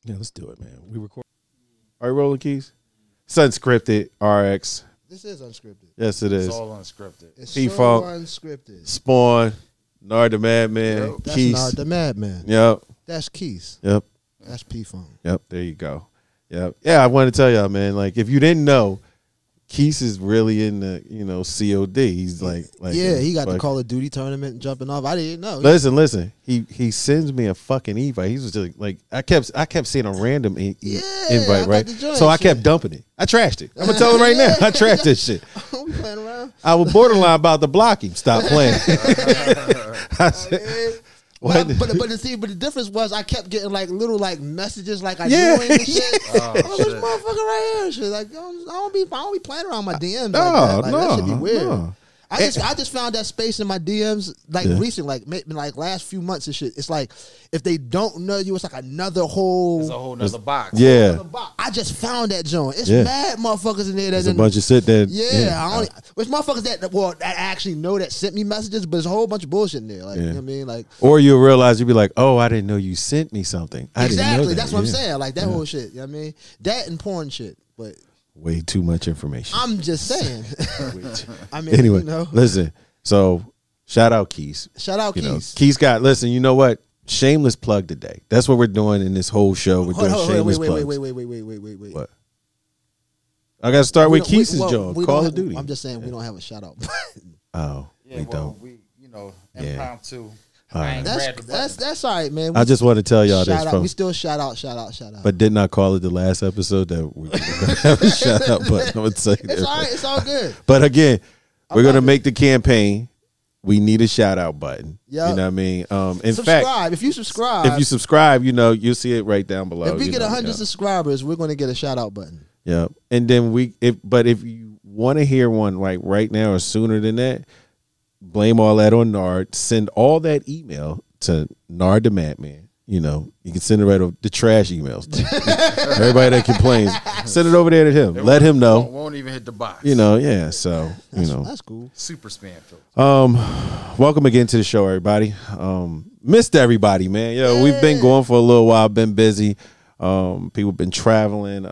Yeah, let's do it, man. We record. Are you rolling, Keys? It's Unscripted RX. This is unscripted. Yes, it is. It's all unscripted. It's P-Funk, so unscripted. Spawn, Nard the Madman, Yep. That's Keys. not the madman. Yep. That's Keys. Yep. That's P-Funk. Yep. There you go. Yep. Yeah, I wanted to tell y'all, man. Like, if you didn't know, Keys is really in the, COD. He's like yeah, he got the Call of Duty tournament and jumping off. I didn't know. Listen. He sends me a fucking invite. He was just like I kept seeing a random invite, right? So I kept dumping it. I trashed it. I'm gonna tell him right now. I trashed this shit. We playing around. I was borderline about to block him. Stop playing. I said, But the difference was I kept getting like little like messages like I knew him and shit. Oh, this motherfucker right here, shit. Like I don't be playing around my DMs. That should be weird. No. I just found that space in my DMs like recent, like maybe like last few months and shit. It's like if they don't know you, it's like another whole. It's a whole nother box. Yeah. I just found that joint. It's mad motherfuckers in there. There's a bunch of shit that. It's motherfuckers that actually know that sent me messages, but there's a whole bunch of bullshit in there. Like you know what I mean, like. Or you'll realize you'll be like, oh, I didn't know you sent me something. I didn't know that. That's what I'm saying. Like that whole shit. You know what I mean, that and porn shit, but. Way too much information. I'm just saying. I mean, anyway, listen. So, shout out Keys. Shout out Keys. Keys got, listen, you know what? Shameless plug today. That's what we're doing in this whole show. We're doing shameless plugs. Wait. What? I got to start with Keys' job. Call of Duty. I'm just saying we don't have a shout out button. Oh, Yeah, we well, don't. we, impromptu. Right. That's all right, man. I just want to tell y'all this. We still shout out. But did not call it the last episode that we were going to have a shout out button. I would say it's all right. It's all good. But again, we're going to make the campaign. We need a shout out button. Yep. You know what I mean? In subscribe. fact, if you subscribe, you'll see it right down below. If we get 100 subscribers, we're going to get a shout out button. Yeah. And then if you want to hear one like right now or sooner than that, blame all that on Nard. Send all that email to Nard the Madman. You can send it right over the trash emails. Everybody that complains, send it over there to him. Let him know. Won't even hit the box. Yeah. So that's cool. Super spam filter. Welcome again to the show, everybody. Missed everybody, man. We've been going for a little while. Been busy. People been traveling,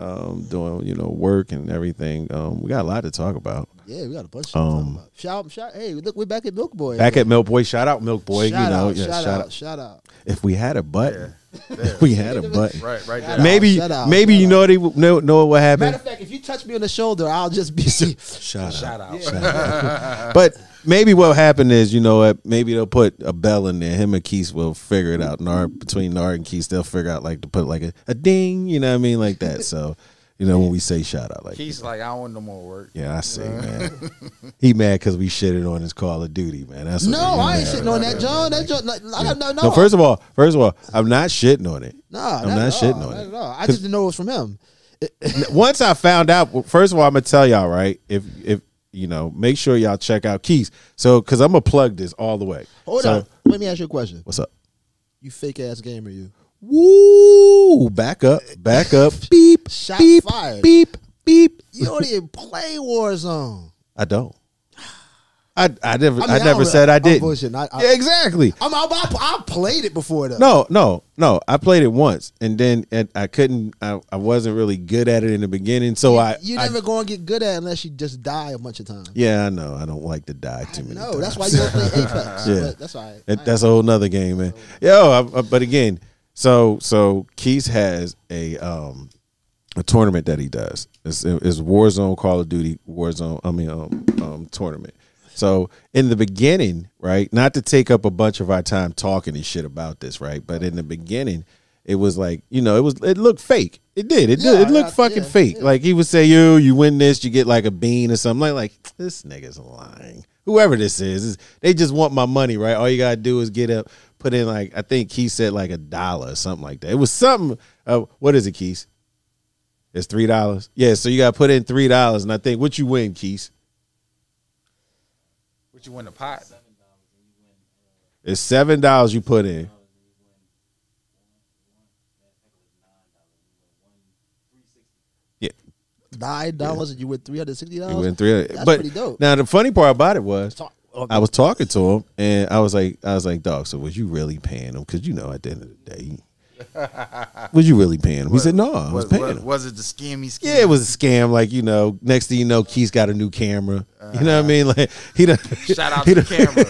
doing work and everything. We got a lot to talk about. Yeah, we got a bunch of stuff to talk about. Shout! Hey, look, we're back at Milk Boy. Back at Milk Boy. Shout out Milk Boy. Shout out. If we had a button, if we had a button, right there. Maybe they know what happened. Matter of fact, if you touch me on the shoulder, I'll just be shout out. Yeah. But maybe what happened is, maybe they'll put a bell in there. Him and Keith will figure it out. Between Nard and Keith, they'll figure out to put like a ding. You know what I mean, like that. So. When we say shout out, like Keith's like, I don't want no more work. Yeah, I see, man. He mad because we shitted on his Call of Duty, man. That's what I ain't shitting on that, John. That John, no. First of all, I'm not shitting on it. No, I'm not shitting on it. I just didn't know it was from him. Once I found out, first of all, I'm gonna tell y'all, right? If make sure y'all check out Keys. So, because I'm gonna plug this all the way. Hold on. Let me ask you a question. What's up? You fake ass gamer, you. Woo! Back up. Beep. Shot beep. Fired. Beep. You don't even play Warzone. I don't. I never said I didn't. Yeah, exactly. I played it before though. No. I played it once, and then I couldn't. I wasn't really good at it in the beginning, so you never gonna get good at it unless you just die a bunch of times. Yeah, I know. I don't like to die too many times. That's why you don't play Ep6. Yeah, that's all right. That's a whole nother game, man. But again. So Keith has a tournament that he does. It's Warzone, Call of Duty Warzone. Tournament. So in the beginning, right, not to take up a bunch of our time talking and shit about this, right, but in the beginning, it was like it looked fake. It did. It looked fucking fake. Yeah. Like he would say, you win this, you get like a bean or something. Like this nigga's lying. Whoever this is, they just want my money, right? All you gotta do is get up. Put in I think he said like $1 or something like that. It was something. What is it, Keith? It's $3. Yeah, so you got to put in $3, and I think what you win, Keith? What you win the pot? It's $7 you put in. Yeah, $9 and you win $360. You win $300. That's pretty dope. Now the funny part about it was. I was talking to him, and I was like, dog, so was you really paying him? Because at the end of the day, Was you really paying him? He said, no, I was paying him. Was it the scammy? Yeah, it was a scam. Like, you know, next thing you know, Keith's got a new camera. You know what I mean? Like, he done. Shout out to the camera.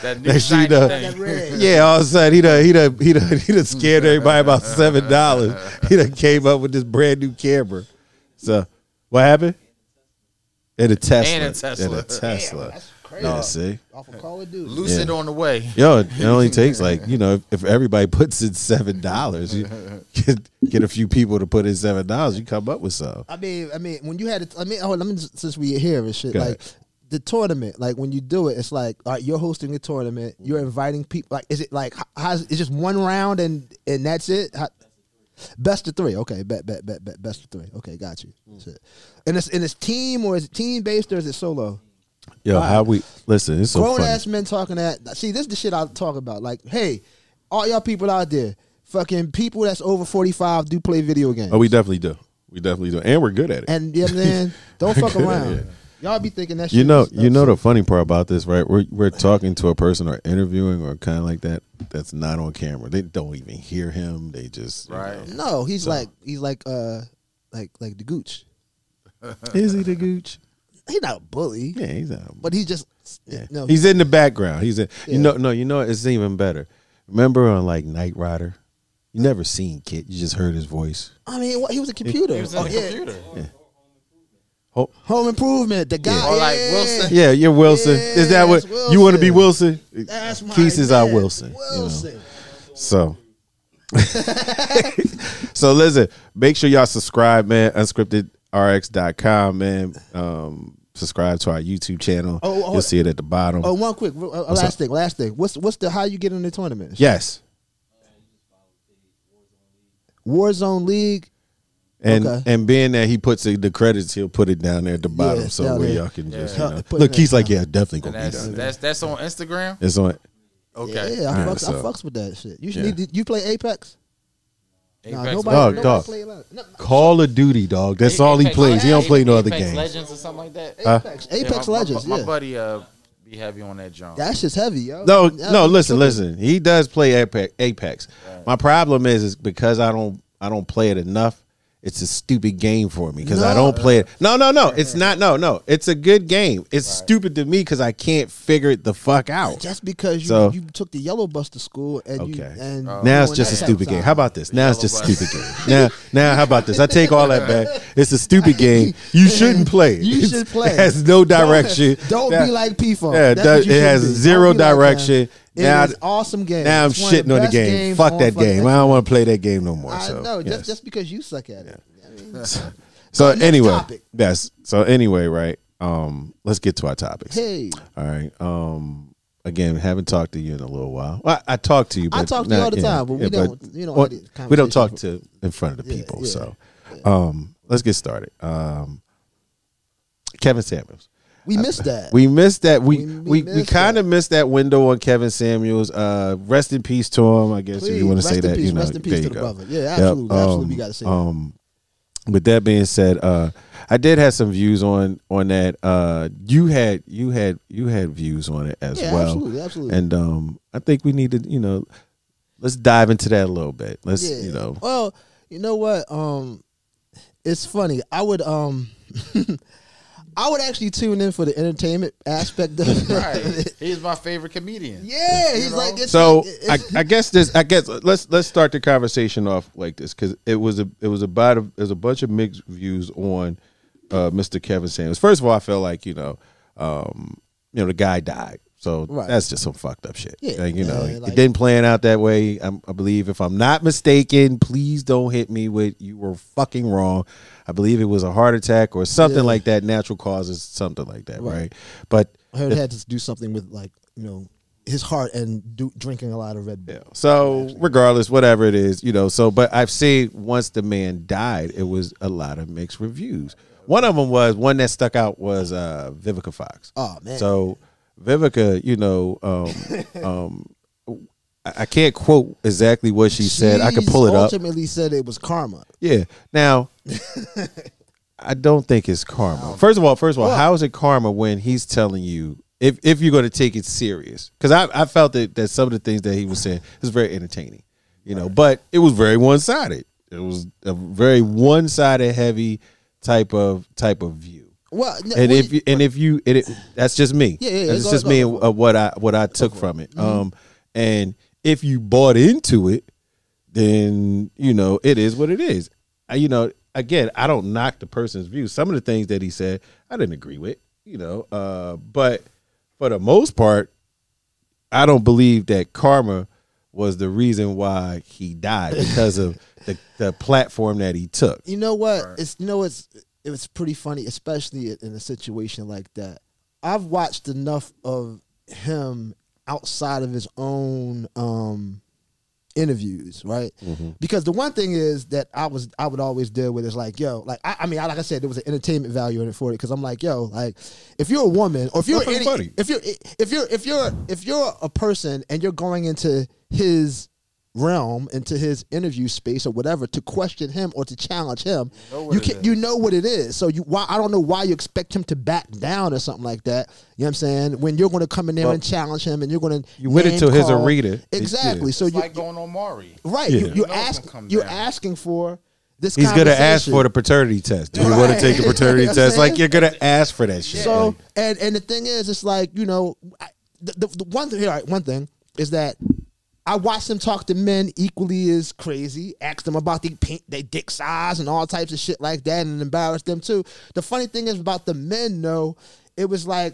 That new shiny thing. Yeah, all of a sudden, he done scared everybody about $7. He done came up with this brand new camera. So, what happened? And a Tesla. And a Tesla. And a Tesla. Damn, that's crazy. Yeah, see? Off of Call of Duty. Lucid on the way. Yo, it only takes like, you know, if everybody puts in $7, you get a few people to put in $7, you come up with some. I mean, when you had it, let me since we here and shit, Go like ahead. the tournament, like when you do it, it's like, all right, you're hosting a tournament, you're inviting people. Like, is it like, it's just one round and that's it? Best of 3, okay, bet, best of 3, okay, got you. Shit. And it's team, or is it team based, or is it solo? Yo, how we listen? It's so Grown funny. ass men talking that. See, this is the shit I talk about. Like, hey, all y'all people out there, fucking people that's over 45 do play video games. Oh, we definitely do. We definitely do, and we're good at it. And you know what I'm saying? Don't fuck Good at around. it. Y'all be thinking that shit. You know is the funny part about this, right? We're talking to a person or interviewing or kind of like that. That's not on camera. They don't even hear him. They just Right. No, he's like the gooch. Is he the gooch? He's not a bully. Yeah, he's not. But he just Yeah. no. He's in the background. He's in. Yeah. You know, it's even better. Remember on like Knight Rider, you never seen Kit. You just heard his voice. I mean, what, he was a computer. He was in the yeah. computer. Home Improvement. The guy. Or like Wilson. Yeah, you're Wilson. Is that what Yes, you want to be, Wilson. Wilson? That's my Keith is our man. Wilson. Wilson. You know? So. So listen, make sure y'all subscribe, man. UnscriptedRx.com, man. Subscribe to our YouTube channel. You'll see it at the bottom. Oh, one quick last thing. What's the how you get in the tournament? Yes. Warzone League. And Okay. and being that he puts the credits, he'll put it down there at the bottom, Yeah, so down where there. y'all can just Yeah. you know. Put Look. it He's in. like, yeah, definitely And gonna be down there. that's on Instagram. It's on. Okay. Yeah, I Alright, fucks with that shit. You should Yeah. need. You play Apex? Apex. Nobody Dog. play a lot. No, Call of Duty, dog. That's all he Apex- plays. He don't play no other Apex games. Legends or something like that. Apex Yeah, Legends. My Yeah, buddy be heavy on that jump. that shit's heavy, yo. No, That no. be Listen, tripping. listen. He does play Apex. My problem is because I don't play it enough. It's a stupid game for me because I No. don't play it. No. It's not. No. It's a good game. It's stupid to me because I can't figure it the fuck out. Just because you took the yellow bus to school and you Okay. and Now it's doing just a that stupid time. game. How about this? Now it's just a Yellow stupid game. Now how about this? I take all that back. It's a stupid game. You shouldn't play it. You should play. It has no direction. Don't Now- be like P-Phone. Yeah, That's what you it has should be. zero Don't be like him. direction. It Now- is awesome game. Now I'm It's one of shitting on the best game. games Fuck on that fucking game. I don't want to play that game no more. I So, know, yes. just because you suck at it. I mean, So next anyway, topic. yes. So anyway, right. Let's get to our topics. Hey, All right. Again, haven't talked to you in a little while. Well, I talk to you. But I talk to you all the time, but we don't. well, have the we don't talk conversation. to in front of the Yeah, people. yeah, So, let's get started. Kevin Samuels. We missed that. We missed that. We missed kind of that. missed that window on Kevin Samuels. Rest in peace to him. I guess if Please, you want to say rest in that, peace, you know, rest in peace there to you the go. brother. Yeah, absolutely, absolutely. We got to say that. With that being said, I did have some views on that. You had views on it as Yeah, well. absolutely. And I think we need to, let's dive into that a little bit. Let's, Yeah. Well, you know what? It's funny. I would I would actually tune in for the entertainment aspect of it. Right. He's my favorite comedian. Yeah, he's know? like it's So like, I guess let's start the conversation off like this because it was a bunch of mixed views on Mr. Kevin Samuels. First of all, I felt like the guy died, so Right. that's just some fucked up shit. Yeah, Like, like- it didn't plan out that way. I believe, if I'm not mistaken, please don't hit me with you were fucking wrong. I believe it was a heart attack or something Yeah. like that. Natural causes, something like that, Right. right? But I heard it had to do something with his heart and drinking a lot of Red Bull. yeah. So regardless, whatever it is, but I've seen once the man died, it was a lot of mixed reviews. One of them one that stuck out was Vivica Fox. Oh man. So Vivica, I can't quote exactly what she said. I could pull it up. Ultimately said it was karma. Yeah. Now, I don't think it's karma. First of all, how is it karma when he's telling you if you're going to take it serious? Because I felt that some of the things that he was saying is very entertaining. you know. But it was very one sided. It was a very one sided, heavy type of view. Well, that's just me. Yeah. It's just me and what I took from it. And if you bought into it, then you know it is what it is. You know, again, I don't knock the person's view. Some of the things that he said, I didn't agree with. You know, but for the most part, I don't believe that karma was the reason why he died because of the platform that he took. You know what? It was pretty funny, especially in a situation like that. I've watched enough of him outside of his own interviews, right? Mm-hmm. Because the one thing is that I would always deal with is like, yo, like I mean, like I said, there was an entertainment value in it for it because I'm like, yo, like if you're a woman or if you're a person and you're going into his realm, into his interview space or whatever to question him or to challenge him, you know what it is. So I don't know why you expect him to back down or something like that. You know what I'm saying? When you're going to come in there and challenge him and you're going to went into his arena. Exactly. So it's like going on Maury. Right. Yeah. You're asking for this. He's going to ask for the paternity test. Do you want to take the paternity test? Like you're going to ask for that shit. So and the thing is, it's like, you know, the one thing here, right, one thing is that I watched them talk to men equally as crazy, ask them about their dick size and all types of shit like that and embarrass them too. The funny thing is about the men, though, it was like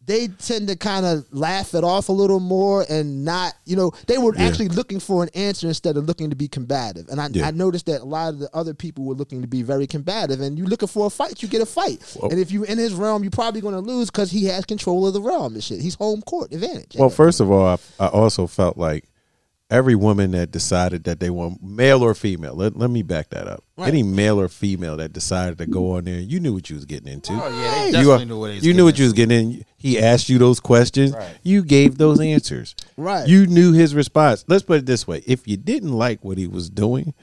they tend to kind of laugh it off a little more and not, you know, they were actually looking for an answer instead of looking to be combative. And I noticed that a lot of the other people were looking to be very combative. And you looking for a fight, you get a fight. Well, and if you in his realm, you're probably going to lose because he has control of the realm and shit. He's home court advantage. Well, first of all, I also felt like every woman that decided that they want, male or female, let me back that up. Right. Any male or female that decided to go on there, you knew what you was getting into. Oh yeah, they definitely knew what they was You knew what you was getting in. He asked you those questions. Right. You gave those answers. Right. You knew his response. Let's put it this way. If you didn't like what he was doing,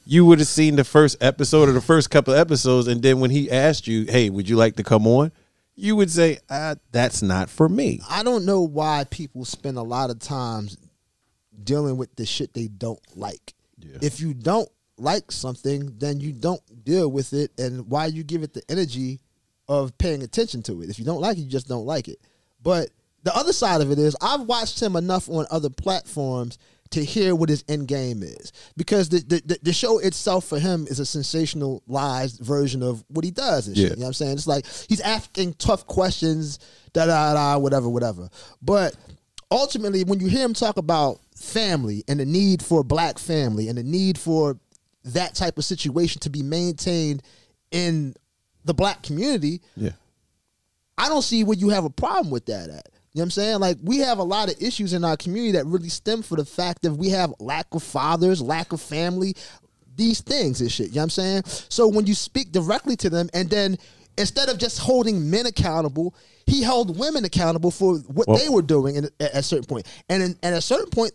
you would have seen the first episode or the first couple of episodes, and then when he asked you, hey, would you like to come on? You would say, that's not for me. I don't know why people spend a lot of times dealing with the shit they don't like. Yeah. If you don't like something, then you don't deal with it, and why you give it the energy of paying attention to it. If you don't like it, you just don't like it. But the other side of it is I've watched him enough on other platforms to hear what his end game is, because the show itself for him is a sensationalized version of what he does and shit. You know what I'm saying? It's like he's asking tough questions, whatever. But ultimately, when you hear him talk about family and the need for a black family and the need for that type of situation to be maintained in the black community, I don't see where you have a problem with that at. You know what I'm saying? Like, we have a lot of issues in our community that really stem from the fact that we have lack of fathers, lack of family, these things and shit. You know what I'm saying? So when you speak directly to them, and then instead of just holding men accountable, he held women accountable for what they were doing at a certain point. And at a certain point,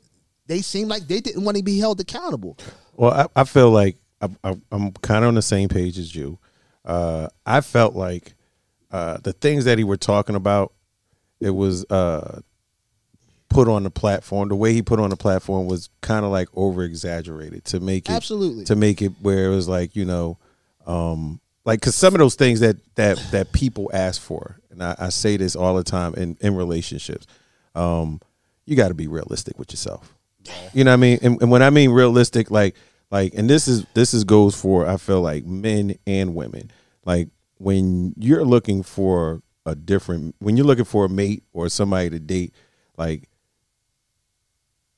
they seemed like they didn't want to be held accountable. Well, I feel like I'm kind of on the same page as you. I felt like the things that he were talking about, it was put on the platform. The way he put on the platform was kind of like over exaggerated to make it where it was like, you know, like, because some of those things that people ask for, and I say this all the time in relationships, you got to be realistic with yourself. You know what I mean? And when I mean realistic, like, and this is goes for, I feel like, men and women. Like, when you're looking for when you're looking for a mate or somebody to date, like,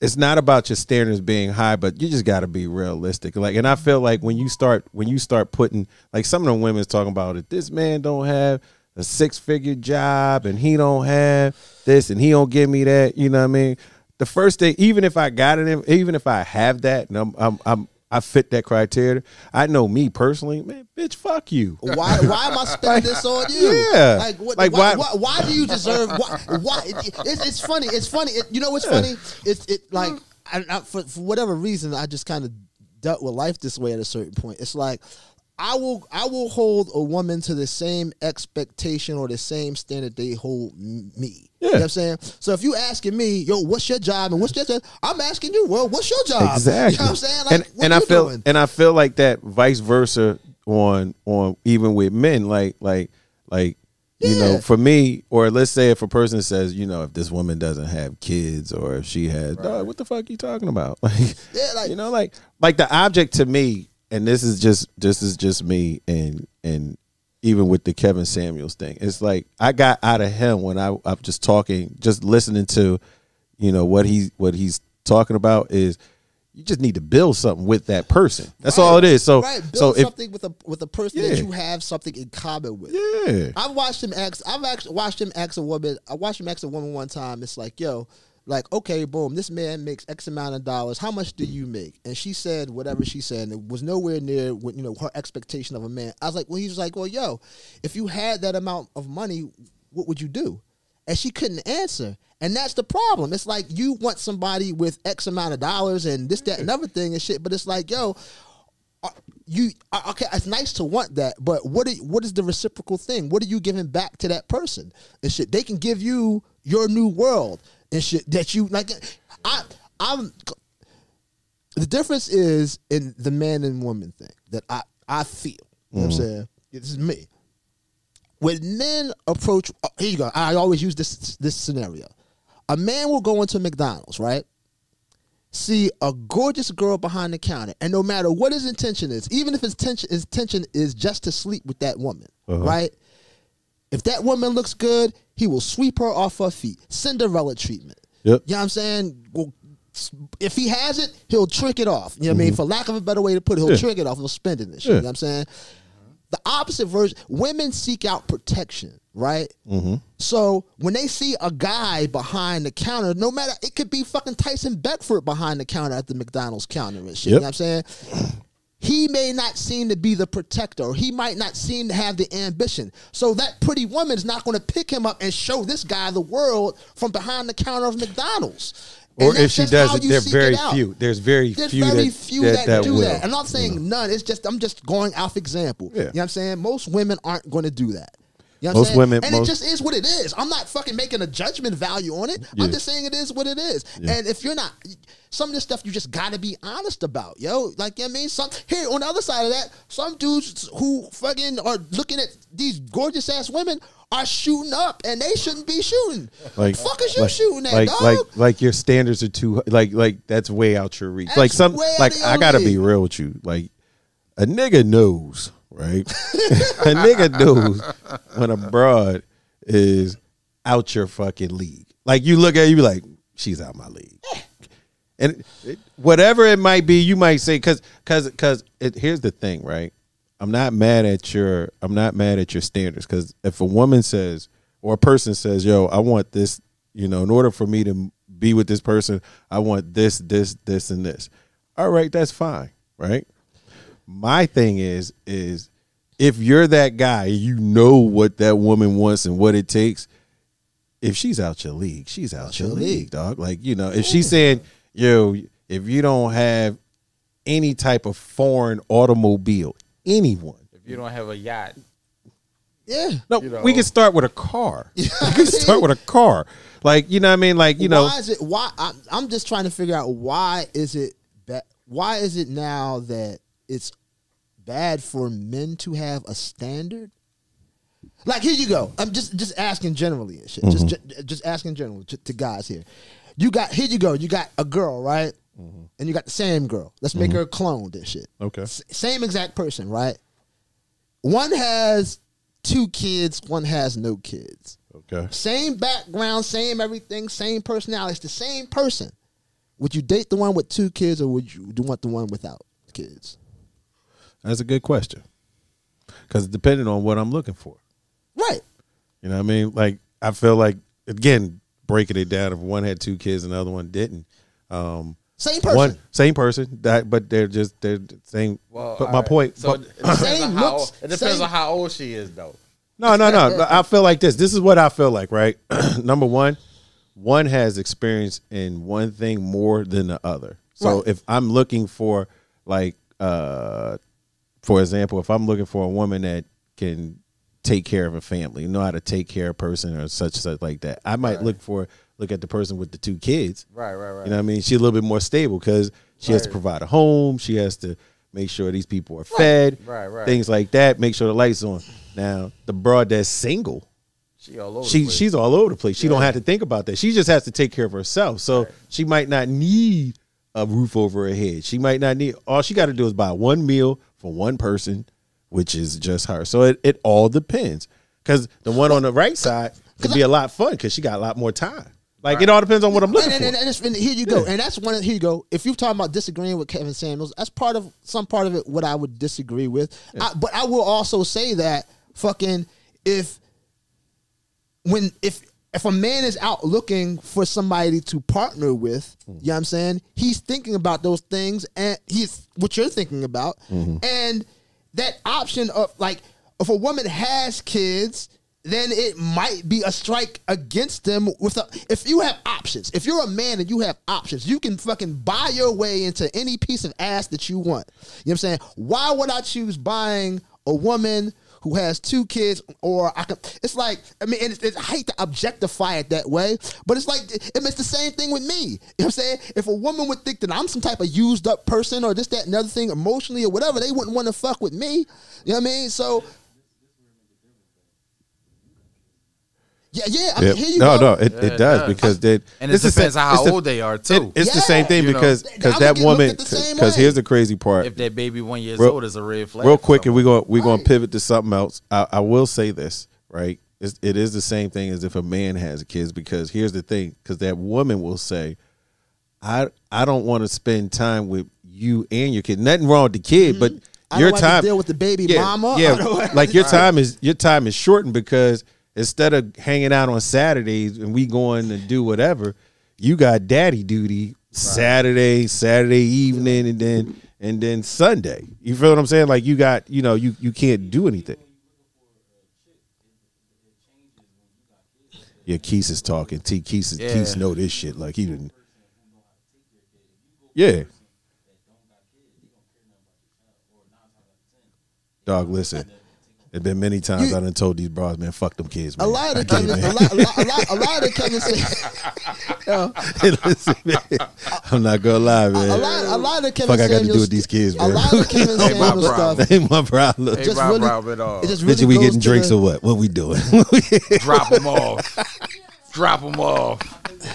it's not about your standards being high, but you just got to be realistic. Like, and I feel like when you start putting, like, some of the women's talking about it, this man don't have a 6-figure job and he don't have this and he don't give me that. You know what I mean? The first thing, even if I got it, even if I have that and I fit that criteria, I know me personally, man, bitch, fuck you. Why am I spending this on you? Yeah. Why do you deserve? Why? It's funny. It's funny. You know what's funny? Like, for whatever reason, I just kind of dealt with life this way at a certain point. It's like, I will hold a woman to the same expectation or the same standard they hold me. Yeah. You know what I'm saying? So if you asking me, yo, what's your job and what's your job? I'm asking you, well, what's your job? Exactly. You know what I'm saying? Like, and I feel like that vice versa on even with men, like you know, for me, or let's say if a person says, you know, if this woman doesn't have kids or if she has, dog, what the fuck you talking about? Like, you know, like the object to me, and this is just me, and even with the Kevin Samuels thing, it's like I got out of him when I'm just talking, just listening to, you know, what he's talking about is. You just need to build something with that person. That's all it is. So, build something with a person that you have something in common with. Yeah, I've actually watched him ask a woman. I watched him ask a woman one time. It's like, yo, like, okay, boom, this man makes X amount of dollars. How much do you make? And she said whatever she said. And it was nowhere near what, you know, her expectation of a man. I was like, well, he was like, well, yo, if you had that amount of money, what would you do? And she couldn't answer. And that's the problem. It's like you want somebody with X amount of dollars and this, that, and other thing and shit. But it's like, yo, okay, it's nice to want that, but what is the reciprocal thing? What are you giving back to that person and shit? They can give you your new world and shit that you like. I'm. The difference is in the man and woman thing that I feel. You know what I'm saying? This is me. When men approach, here you go. I always use this scenario. A man will go into McDonald's, right? See a gorgeous girl behind the counter, and no matter what his intention is, even if his intention is just to sleep with that woman, right? If that woman looks good, he will sweep her off her feet. Cinderella treatment. Yep. You know what I'm saying? Well, if he has it, he'll trick it off. You know what I mean? For lack of a better way to put it, he'll trick it off. He'll spend it and shit. You know what I'm saying? The opposite version, women seek out protection, right? So when they see a guy behind the counter, no matter, it could be fucking Tyson Beckford behind the counter at the McDonald's counter and shit. You know what I'm saying? He may not seem to be the protector, or he might not seem to have the ambition. So that pretty woman is not going to pick him up and show this guy the world from behind the counter of McDonald's. Or if she does it, there's very few. There's very few that do that. I'm not saying none. It's just I'm just going off example. You know what I'm saying? Most women aren't going to do that. You know what I'm saying? And it just is what it is. I'm not fucking making a judgment value on it. I'm just saying it is what it is. And if you're not, some of this stuff you just got to be honest about, yo. Like, you know what I mean? Here, on the other side of that, some dudes who fucking are looking at these gorgeous ass women are shooting up, and they shouldn't be shooting. Like, fuck is you shooting at, dog? Like your standards are too, like that's way out your reach. Like I gotta be real with you. Like a nigga knows, right? A nigga knows when a broad is out your fucking league. Like you look at it, you be like, she's out my league. And whatever it might be, you might say, cause here's the thing, right? I'm not mad at your standards, because if a woman says, or a person says, yo, I want this, you know, in order for me to be with this person, I want this, and this. All right, that's fine, right? My thing is if you're that guy, you know what that woman wants and what it takes. If she's out your league, she's out your league, dog. Like, you know, if she's saying, yo, if you don't have any type of foreign automobile, anyone. If you don't have a yacht. No, you know. We can start with a car. We can start with a car. Like, you know what I mean? Like, you know. I'm just trying to figure out why is it now that it's bad for men to have a standard? Like, here you go. I'm just asking generally and shit. Just asking generally to guys here. Here you go. You got a girl, right? And you got the same girl. Let's make her a clone, this shit. Okay. Same exact person, right? One has 2 kids, one has no kids. Okay. Same background, same everything, same personality. It's the same person. Would you date the one with 2 kids, or would you want the one without kids? That's a good question. Because depending on what I'm looking for. Right. You know what I mean? Like, I feel like, again, breaking it down, if one had 2 kids and the other one didn't. Same person. Same person, but they're same. Well, but my point. So it depends on how old she is, though. No. I feel like this. This is what I feel like, right? Number one has experience in one thing more than the other. So if I'm looking for like for example, if I'm looking for a woman that can take care of a family, know how to take care of a person or such like that, I might look at the person with the 2 kids. Right. You know what I mean? She's a little bit more stable because she has to provide a home. She has to make sure these people are fed. Right. Things like that. Make sure the lights on. Now, the broad that's single, She all over the place. she's all over the place. She don't have to think about that. She just has to take care of herself. So she might not need a roof over her head. She might not need, all she got to do is buy one meal for one person, which is just her. So it all depends. Because the one on the right side could be a lot fun because she got a lot more time. Like, it all depends on what I'm looking for. And here you go. And that's one. Here you go. If you're talking about disagreeing with Kevin Samuels, that's some part of it what I would disagree with. Yeah. But I will also say that fucking if a man is out looking for somebody to partner with, you know what I'm saying? He's thinking about those things, and he's what you're thinking about. And that option of, like, if a woman has kids, then it might be a strike against them. If you have options, if you're a man and you have options, you can fucking buy your way into any piece of ass that you want. You know what I'm saying? Why would I choose buying a woman who has 2 kids, or it's like, I mean, I hate to objectify it that way, but it's like, it's the same thing with me. You know what I'm saying? If a woman would think that I'm some type of used up person or this, that, and other thing emotionally or whatever, they wouldn't want to fuck with me. You know what I mean? So, yeah. I mean, here you go. No, it does because and it depends on how old they are too. It's the same thing You because that woman. Because here's the crazy part. If that baby 1 year old is a red flag. Real quick, and we're gonna pivot to something else. I will say this, right? It is the same thing as if a man has kids, because here's the thing, because that woman will say, I don't want to spend time with you and your kid. Nothing wrong with the kid, but your don't time have to deal with the baby mama. Yeah, like your time is shortened because instead of hanging out on Saturdays and we going to do whatever, you got daddy duty Saturday evening, and then Sunday. You feel what I'm saying? Like, you got, you can't do anything. Yeah, Keith is talking. Keith know this shit. Like, he didn't. Yeah. Dog, listen. There's been many times I done told these bros, man, fuck them kids, man. A lot of the Kevin Listen, man, I'm not gonna lie, man. A lot of the Kevin fuck I got to do Samuels with these kids, man. A lot of Kevin Samuels stuff. Ain't my problem. Ain't my problem at all. Bitch, we getting drinks or what? What we doing? Drop them off.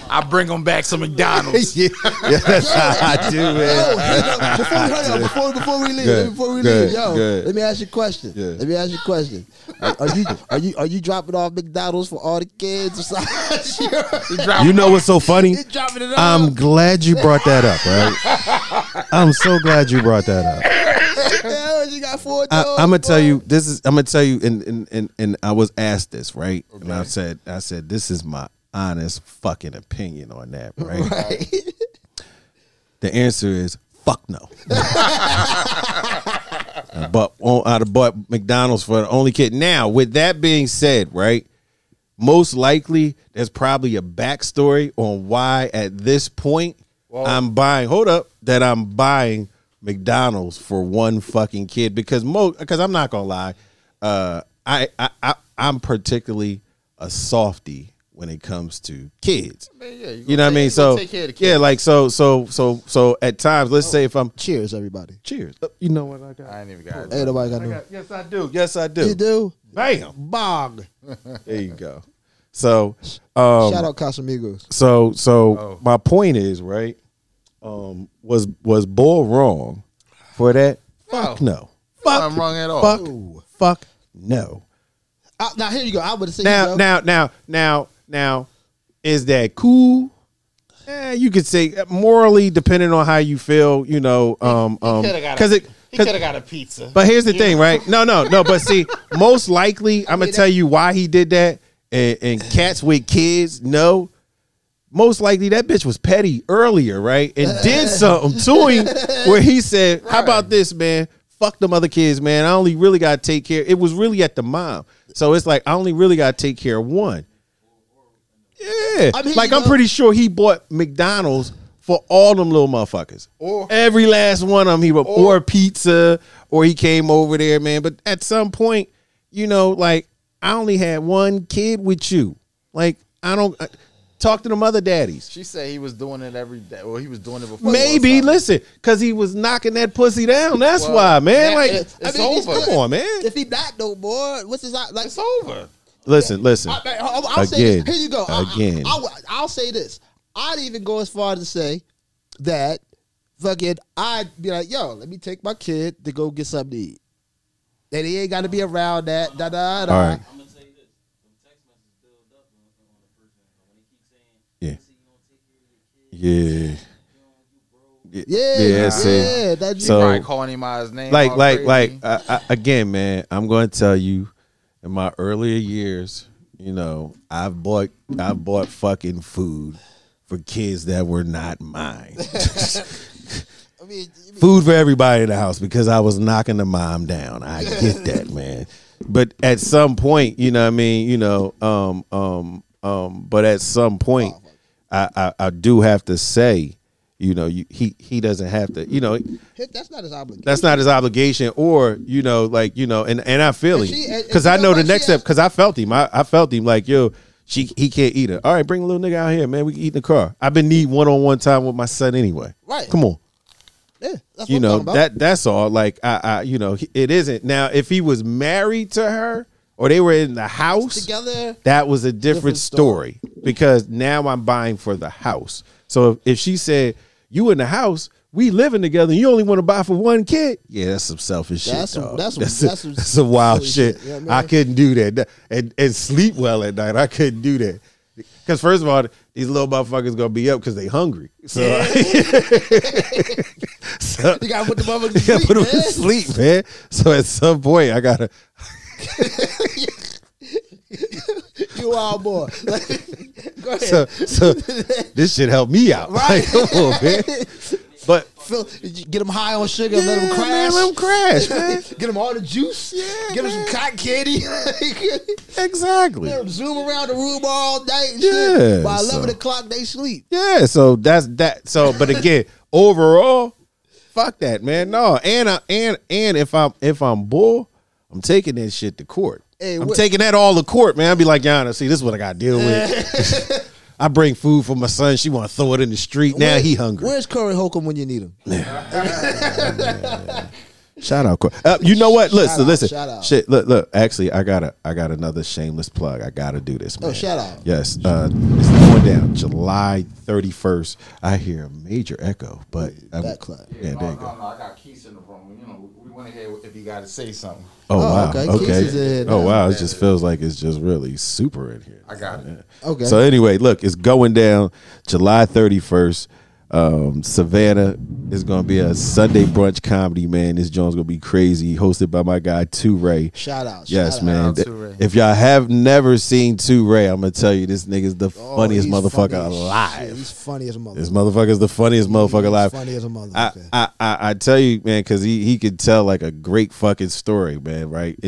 I bring them back some McDonald's. Yeah, that's how I do, man. Before we leave, Good. let me ask you a question. Yeah. Let me ask you a question. Are you dropping off McDonald's for all the kids or something? You know what's so funny? Dropping it off. I'm glad you brought that up, right? I'm so glad you brought that up. You got 4 I'm gonna tell you and I was asked this, right? Okay. And I said this is my honest fucking opinion on that, right? The answer is fuck no. But I'd have bought McDonald's for the only kid. Now, with that being said, right, most likely there's probably a backstory on why at this point I'm buying McDonald's for one fucking kid, because I'm not gonna lie, I'm particularly a softie when it comes to kids. Man, you know what I mean? So yeah, like so at times, let's say if I'm cheers, everybody. Cheers. You know what I got? I ain't even got it. Ain't nobody got no. Yes, I do. You do? Bam. Bong. There you go. So shout out Casamigos. So my point is, right? Was Bull wrong for that? Fuck no. Fuck. I'm wrong at all. Fuck no. Now here you go. I would say now, is that cool? You could say morally, depending on how you feel, because he could have got a pizza. But here's the thing, right? No. But see, most likely, I'm gonna tell you why he did that. And cats with kids, no. Most likely that bitch was petty earlier, right? And did something to him where he said, "How about this, man? Fuck them other kids, man. I only really got to take care." It was really at the mom. So it's like, I only really got to take care of one. Yeah. I'm pretty sure he bought McDonald's for all them little motherfuckers. Or Every last one of them, he would or pizza, or he came over there, man. But at some point, you know, like, I only had one kid with you. Like, talk to them other daddies. she said he was doing it every day. Well, he was doing it before. Maybe, listen, because he was knocking that pussy down. That's why, man. Like, it's over. Come on, man. If he not no more, what's his like? It's over. Listen. I'll say Again. this. Here you go. Again. I'll say this. I'd even go as far as to say that fucking I'd be like, yo, let me take my kid to go get something to eat. And he ain't got to be around that. All right. I'm gonna tell you this: the text messages build up on the person when he keeps saying, Yeah. "You gonna take care of your kid." Yeah. Yeah. That's So- Probably calling him by his name. Like, all like, crazy. like, again, man, I'm going to tell you, in my earlier years, you know, I've bought fucking food for kids that were not mine. I mean, Food for everybody in the house because I was knocking the mom down. I get that, man. But at some point, you know what I mean, you know, but at some point, I do have to say, you know, he doesn't have to, you know, that's not his obligation. that's not his obligation, or, you know, like, you know, and I feel And him she- and because you I know know what? the She next step, asked- because I felt him. I felt him like, yo, he can't eat it. All right, bring a little nigga out here, man. We can eat in the car. I've been needing one-on-one time with my son anyway. Right. Come on. Yeah, that's You what know, I'm talking about. that's all. Like, I you know, it isn't. Now, if he was married to her or they were in the house Together. that was a different story, because now I'm buying for the house. So if she said, you in the house, we living together, and you only want to buy for one kid, yeah, that's some selfish That's shit, some- dog. that's some that's some wild silly shit. shit. Yeah, man. I couldn't do that. And sleep well at night. I couldn't do that. Because first of all, these little motherfuckers going to be up because they hungry. So, so You gotta put the motherfuckers you to gotta sleep, put them man. to sleep, man. So at some point, I got to. You wild boy. Go ahead. So this shit helped me out. Right. Like, come on, man. But Get them high on sugar, let them yeah, crash. man, let them crash, man. Get them all the juice. Yeah, Get them some cotton candy. Exactly. Let them zoom around the room all night and Yeah, shit. By 11 so- o'clock, they sleep. Yeah, so that's that. So, but again, overall, fuck that, man. No, and if I'm bull, I'm taking that shit to court. Hey, I'm what- taking that all to court, man. I'll be like, Yana, see, this is what I got to deal with. I bring food for my son. She want to throw it in the street. Now he hungry. Where's Curry Holcomb when you need him? Shout out, you know what? Listen, out, listen. shout out. Shit, look. Actually, I got another shameless plug. I gotta do this, man. Oh, shout out. Yes, it's going down July 31st. I hear a major echo, but That clap. yeah, there you go. No, I got Keith in the room. You know, we want to hear if you got to say something. Oh, wow. okay. Okay. Keith is in here Oh now. wow. It just feels like it's just really super in here. I got it. Okay. So anyway, look, it's going down July 31st. Savannah is going to be a Sunday brunch comedy, man. This joint's going to be crazy, hosted by my guy 2Ray. Shout out. Yes, shout man. out to Ray. If y'all have never seen 2Ray, I'm gonna tell you, this nigga's the Oh, funniest he's motherfucker funny as alive. shit. He's funny as a motherfucker. This motherfucker's the funniest motherfucker alive. Funny as a motherfucker. I tell you, man, because he could tell like a great fucking story, man, right?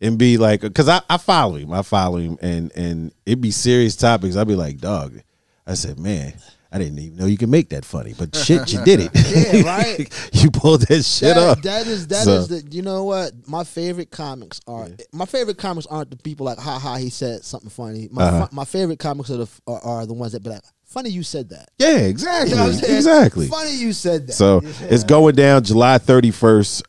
And be like, because I follow him, and it be serious topics. I'd be like, dog. I said, man, I didn't even know you could make that funny, but shit, you did it. Yeah, right. You pulled that shit up. That is So- the, you know what? My favorite comics aren't the people like, ha ha, he said something funny. My favorite comics are the ones that be like, funny you said that. Yeah, exactly, You know what I'm saying? exactly. Funny you said that. So it's going down July 31st.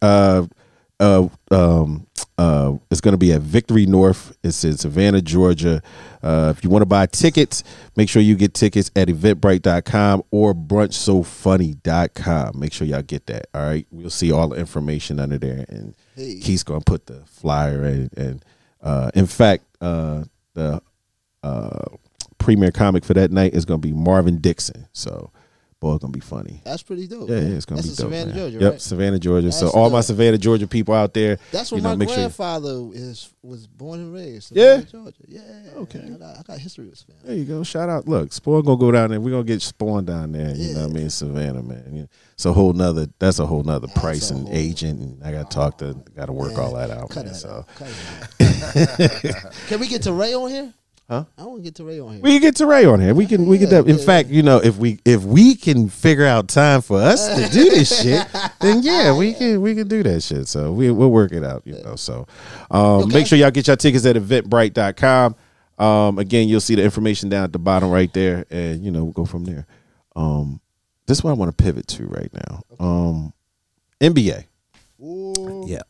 It's going to be at Victory North. It's in Savannah, Georgia. If you want to buy tickets, make sure you get tickets at eventbrite.com or brunchsofunny.com. Make sure y'all get that. All right. We'll see all the information under there. And Keith's going to put the flyer in. And in fact, the premiere comic for that night is going to be Marvin Dixon. So, boy, it's going to be funny. That's pretty dope. Yeah, man. it's gonna That's be in dope. Savannah, man. Georgia, Yep, right? Savannah, Georgia. So That's all my dope. Savannah, Georgia people out there, That's where you know, my make sure. grandfather was born and raised. Yeah? Savannah, Georgia. Yeah. Okay. I got history with Savannah. There you go. Shout out. Look, Spawn gonna go down there. We're gonna get Spawn down there. You know Yeah. what I mean? Savannah, man. Yeah. It's a whole nother. That's a whole nother price a and whole- agent, and I got to work all that out. Cut Man, it so out. Cut it out. Can we get to Ray on here? I want to get Teray on here. We can get Teray on here. We can. In fact, you know, if we can figure out time for us to do this shit, then yeah, we can do that shit. So we'll work it out. You know. So make sure y'all get your tickets at eventbrite.com. Again, you'll see the information down at the bottom right there, and you know, we'll go from there. This is what I want to pivot to right now. NBA. Ooh. Yeah.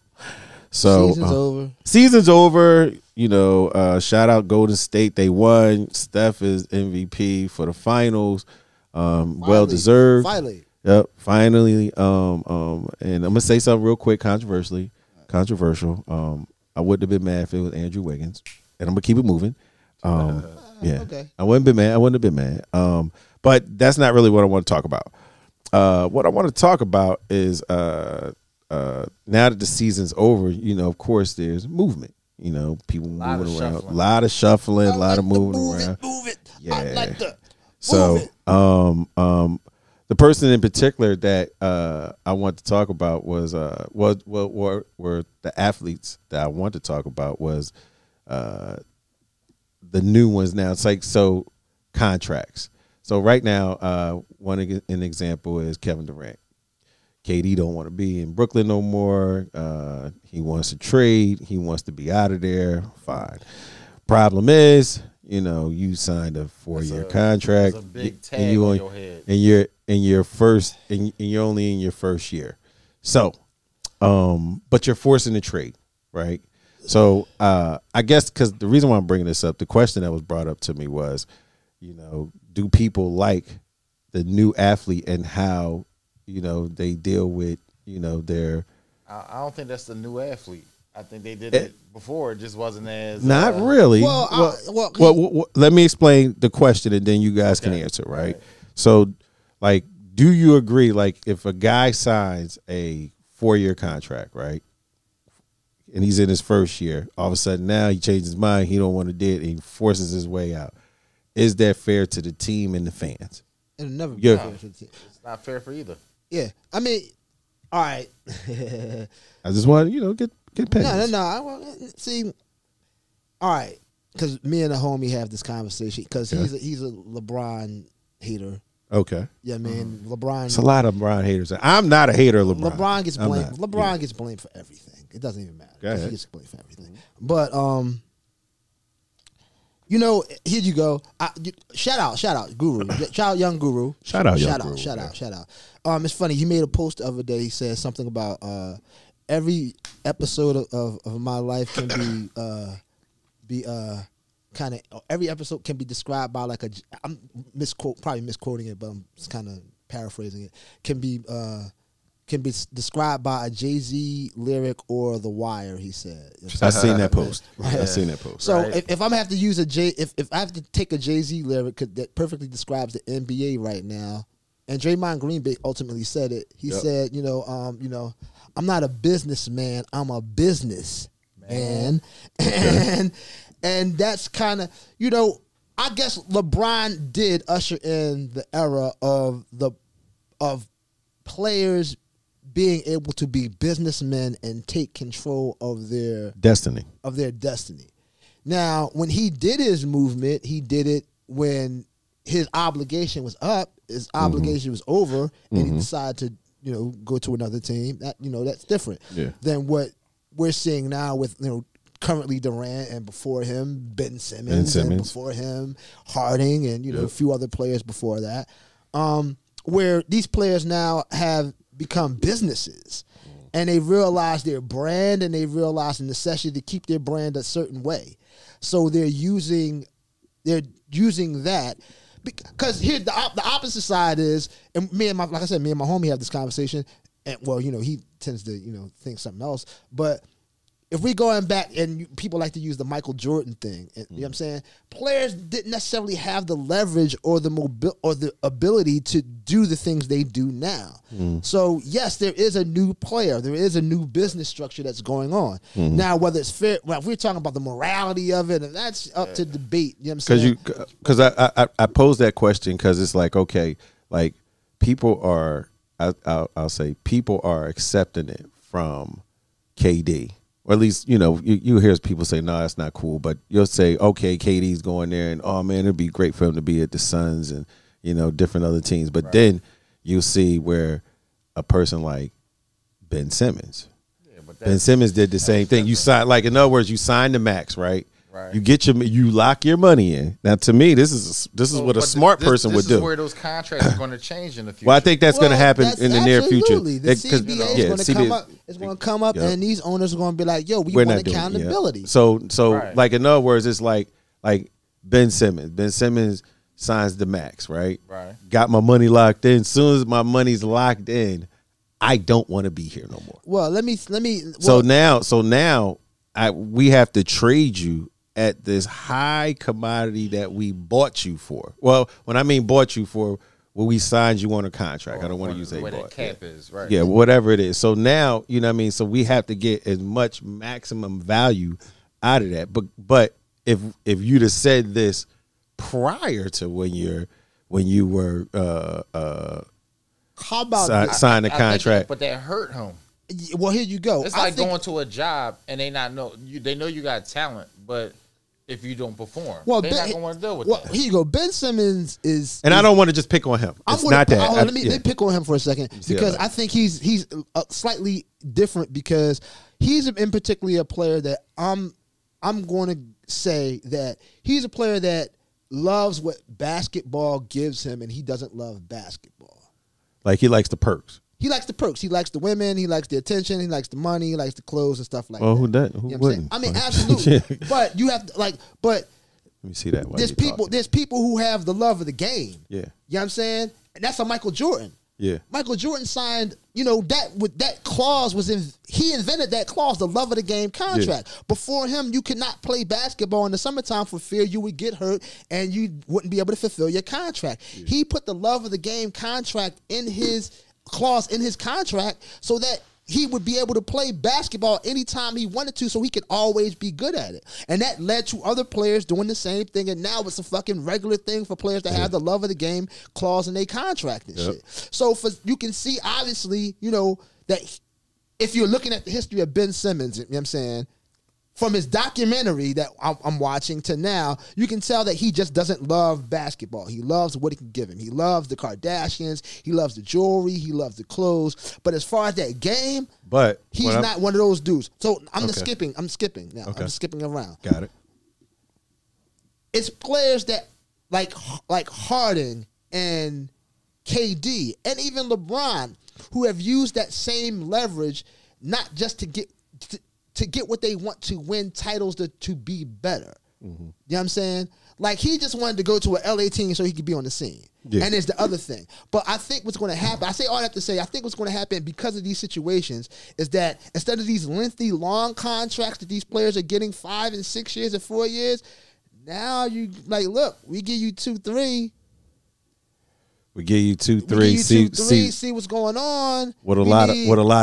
So Season's over. Season's over. You know, shout out Golden State. They won. Steph is MVP for the finals. Well deserved. Finally. Yep. Finally. And I'm gonna say something real quick, controversial. I wouldn't have been mad if it was Andrew Wiggins. And I'm gonna keep it moving. Yeah. Okay. I wouldn't have been mad. But that's not really what I want to talk about. What I want to talk about is now that the season's over, you know, of course there's movement. You know, people moving around, a lot of shuffling, a lot of moving around. Move it. Yeah. I like the So, move it. the person in particular that I want to talk about were the athletes that I want to talk about was the new ones now. It's like contracts. So right now, an example is Kevin Durant. KD don't want to be in Brooklyn no more. He wants to trade. He wants to be out of there. Fine. Problem is, you know, you signed a 4-year contract. It's a big tag and on your head. And you're only in your first year. So, but you're forcing the trade, right? So I guess because the reason why I'm bringing this up, the question that was brought up to me was, you know, do people like the new athlete and how, you know, they deal with, you know, their. I don't think that's the new athlete. I think they did it before. It just wasn't as Not really. Well, let me explain the question and then you guys can answer, right? So, like, do you agree, like, if a guy signs a 4-year contract, right, and he's in his first year, all of a sudden now he changes his mind, he don't want to do it, and he forces his way out. Is that fair to the team and the fans? It'll never be Yeah. fair for the team. It's not fair for either. Yeah. I mean, all right. I just want to, you know, get paid. No. See, all right, because me and the homie have this conversation because he's a LeBron hater. Okay. Yeah, man. LeBron. It's a lot of LeBron haters. I'm not a hater of LeBron. LeBron gets I'm blamed. not. LeBron gets blamed for everything. It doesn't even matter. Go ahead. He gets blamed for everything. But you know, here you go. Shout out, Guru. Shout out, young Guru. Shout out. It's funny. He made a post the other day. He said something about every episode of my life can be kind of every episode can be described by like I'm probably misquoting it, but I'm just kind of paraphrasing it. Can be described by a Jay-Z lyric or The Wire. He said. I seen that post. Right. I seen that post. So Right. if I'm gonna have to use if I have to take a Jay-Z lyric that perfectly describes the NBA right now, and Draymond Green ultimately said it. He said, you know, I'm not a businessman. I'm a business man, and that's kind of, you know, I guess LeBron did usher in the era of players being able to be businessmen and take control of their Destiny. Now, when he did his movement, he did it when his obligation was up, his obligation was over, and he decided to, you know, go to another team. That, you know, that's different than what we're seeing now with, you know, currently Durant and before him Ben Simmons. And before him Harding and, you know, a few other players before that. Where these players now have become businesses and they realize their brand and they realize the necessity to keep their brand a certain way. So they're using that because here the opposite side is, and like I said, me and my homie have this conversation, and well, you know, he tends to, you know, think something else, but if we going back and people like to use the Michael Jordan thing, you know what I'm saying? Players didn't necessarily have the leverage or the ability to do the things they do now. So yes, there is a new player, there is a new business structure that's going on. Now, whether it's fair, well, if we're talking about the morality of it, and that's up to debate. You know what I'm saying? Because I posed that question because it's like, okay, like people are, I'll say people are accepting it from KD. or at least you hear people say, "No, that's not cool." But you'll say, "Okay, KD's going there, and oh man, it'd be great for him to be at the Suns and different other teams." But then you see where a person like Ben Simmons. Ben Simmons did the same thing. You sign, like, in other words, you sign the max, right? Right. You lock your money in. Now, to me, this is what a smart person would do. This is where those contracts are going to change in the future. Well, I think that's going to happen in the near future. The CBA is going to come up. It's going to come up, and these owners are going to be like, "Yo, we want accountability." So, like, in other words, it's like Ben Simmons. Ben Simmons signs the max, right? Right. Got my money locked in. As soon as my money's locked in, I don't want to be here no more. Well, let me. So now, we have to trade you at this high commodity that we bought you for. Well, when I mean bought you for, well, we signed you on a contract. I don't want to use where bought. That cap is, right? Yeah, whatever it is. So now, you know what I mean? So we have to get as much maximum value out of that. But if you'd have said this prior to when you were how about sign the contract? But that hurt him. Well, here you go. It's like going to a job and they know you got talent, but if you don't perform, they're not going to want to deal with that. Here you go. Ben Simmons is, and I don't want to just pick on him. It's not that. Let me pick on him for a second because I think he's slightly different because he's in particularly a player that I'm going to say that he's a player that loves what basketball gives him, and he doesn't love basketball. Like, he likes the perks. He likes the perks. He likes the women. He likes the attention. He likes the money. He likes the clothes and stuff like that. Who doesn't? Who wouldn't? I mean, absolutely. But you have to let me see that. There's people who have the love of the game. Yeah. You know what I'm saying? And that's a Michael Jordan. Yeah. Michael Jordan signed, that clause he invented that clause, the love of the game contract. Yeah. Before him, you could not play basketball in the summertime for fear you would get hurt and you wouldn't be able to fulfill your contract. Yeah. He put the love of the game contract in his clause in his contract so that he would be able to play basketball anytime he wanted to so he could always be good at it. And that led to other players doing the same thing, and now it's a fucking regular thing for players to have the love of the game clause in their contract and shit. So you can see, obviously, that if you're looking at the history of Ben Simmons, you know what I'm saying, from his documentary that I'm watching to now, you can tell that he just doesn't love basketball. He loves what it can give him. He loves the Kardashians. He loves the jewelry. He loves the clothes. But as far as that game, he's not one of those dudes. So I'm skipping now. Okay. I'm skipping around. Got it. It's players that like Harden and KD and even LeBron who have used that same leverage not just to get what they want to win titles to be better. Mm-hmm. You know what I'm saying? Like, he just wanted to go to an LA team so he could be on the scene. Yeah. And there's the other thing. But I think what's going to happen, I say all that to say, I think what's going to happen because of these situations is that instead of these lengthy, long contracts that these players are getting 5 and 6 years and 4 years, now you like, look, we give you 2-3. We give you 2-3. See what's going on. With a lot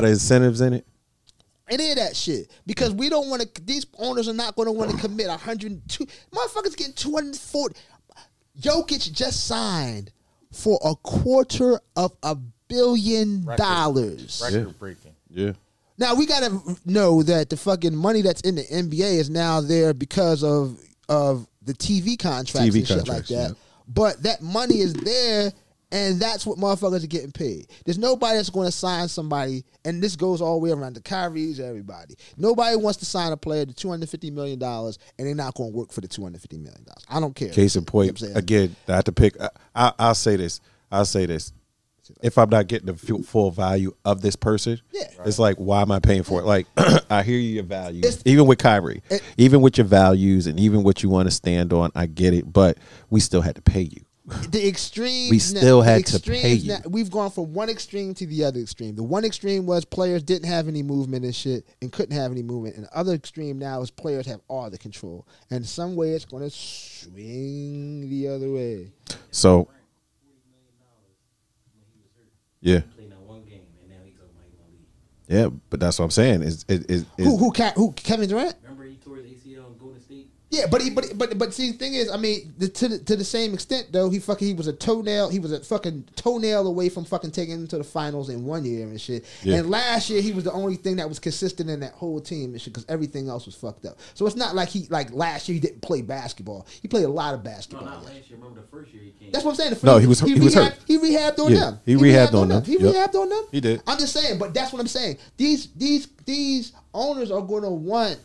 of incentives in it. Any of that shit, because we don't want to. These owners are not going to want to commit 102. Motherfuckers getting 240. Jokic just signed for $250 million. Record breaking. Yeah. Now we gotta know that the fucking money that's in the NBA is now there because of the TV contracts and shit like that. Yeah. But that money is there. And that's what motherfuckers are getting paid. There's nobody that's going to sign somebody, and this goes all the way around to Kyrie's, everybody. Nobody wants to sign a player to $250 million, and they're not going to work for the $250 million. I don't care. Case in point, again, I have to pick. I'll say this. If I'm not getting the full value of this person, it's like, why am I paying for it? Like, I hear your values, even with Kyrie, even with your values and even what you want to stand on, I get it, but we still had to pay you. The extreme. We still had to pay you. We've gone from one extreme to the other extreme. The one extreme was players didn't have any movement and shit and couldn't have any movement. And the other extreme now is players have all the control. And some way it's going to swing the other way. So, yeah. Yeah, but that's what I'm saying. Who Kevin Durant? Remember he tore his ACL in Golden State? Yeah, but see, the thing is, I mean, to the same extent though, he was a fucking toenail away from fucking taking him to the finals in 1 year and shit. Yeah. And last year he was the only thing that was consistent in that whole team and shit because everything else was fucked up. So it's not like last year he didn't play basketball. He played a lot of basketball. No, not last year. Remember the first year he came. That's what I'm saying. No, he was hurt. He rehabbed on them. He rehabbed on them. He rehabbed on them. He did. I'm just saying, but that's what I'm saying. These owners are going to want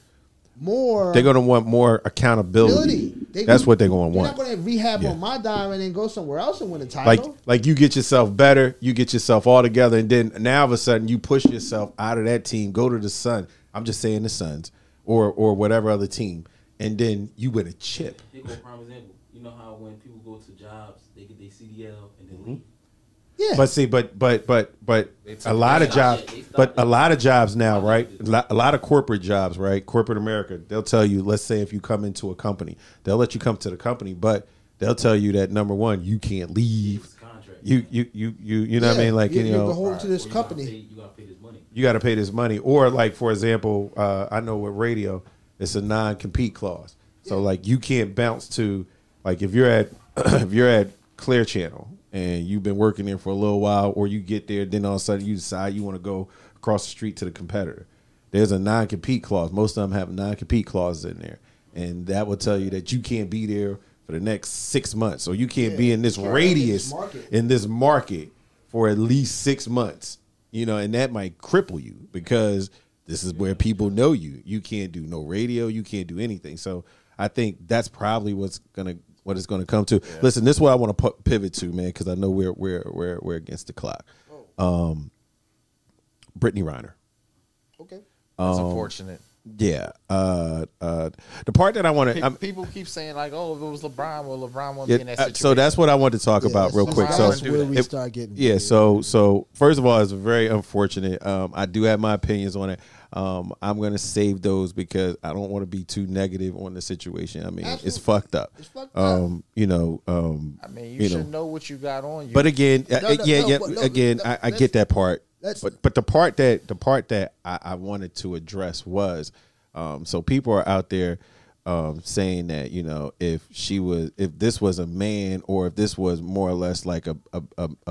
more. They're going to want more accountability. That's what they're going to want. You're not going to rehab on my dime and then go somewhere else and win a title. Like you get yourself better, you get yourself all together, and then now all of a sudden you push yourself out of that team, go to the Sun. I'm just saying the Suns or whatever other team, and then you win a chip. Here go a prime example. You know how when people go to jobs, they get their CDL and then leave. Yeah. But see, but a lot of jobs now, right? A lot of corporate jobs, right? Corporate America, they'll tell you, let's say if you come into a company, they'll let you come to the company, but they'll tell you that number one, you can't leave. You know what I mean? Like, you know, beholden to this company. You gotta pay this money. You got to pay this money. Or like, for example, I know with radio, it's a non-compete clause. So like you can't bounce to, like if you're at Clear Channel and you've been working there for a little while, or you get there, then all of a sudden you decide you want to go across the street to the competitor. There's a non-compete clause. Most of them have non-compete clauses in there. And that will tell you that you can't be there for the next 6 months. Or you can't be in this radius, in this market for at least 6 months. You know, and that might cripple you because this is where people know you. You can't do no radio. You can't do anything. So I think that's probably what it's going to come to. Yeah. Listen, this is what I want to pivot to, man, because I know we're against the clock. Brittney Griner. Okay, that's unfortunate. Yeah, the part that I want to people keep saying like, oh, if it was LeBron, well, LeBron won't be in that situation. So that's what I wanted to talk about real quick. So that's where we start getting. Yeah. So first of all, it's very unfortunate. I do have my opinions on it. I'm gonna save those because I don't want to be too negative on the situation. I mean, It's fucked up. It's fucked up. You know. I mean, you should know what you got on you. But again, I get that part. But the part that I wanted to address was, so people are out there saying that, you know, if this was a man, or if this was more or less like a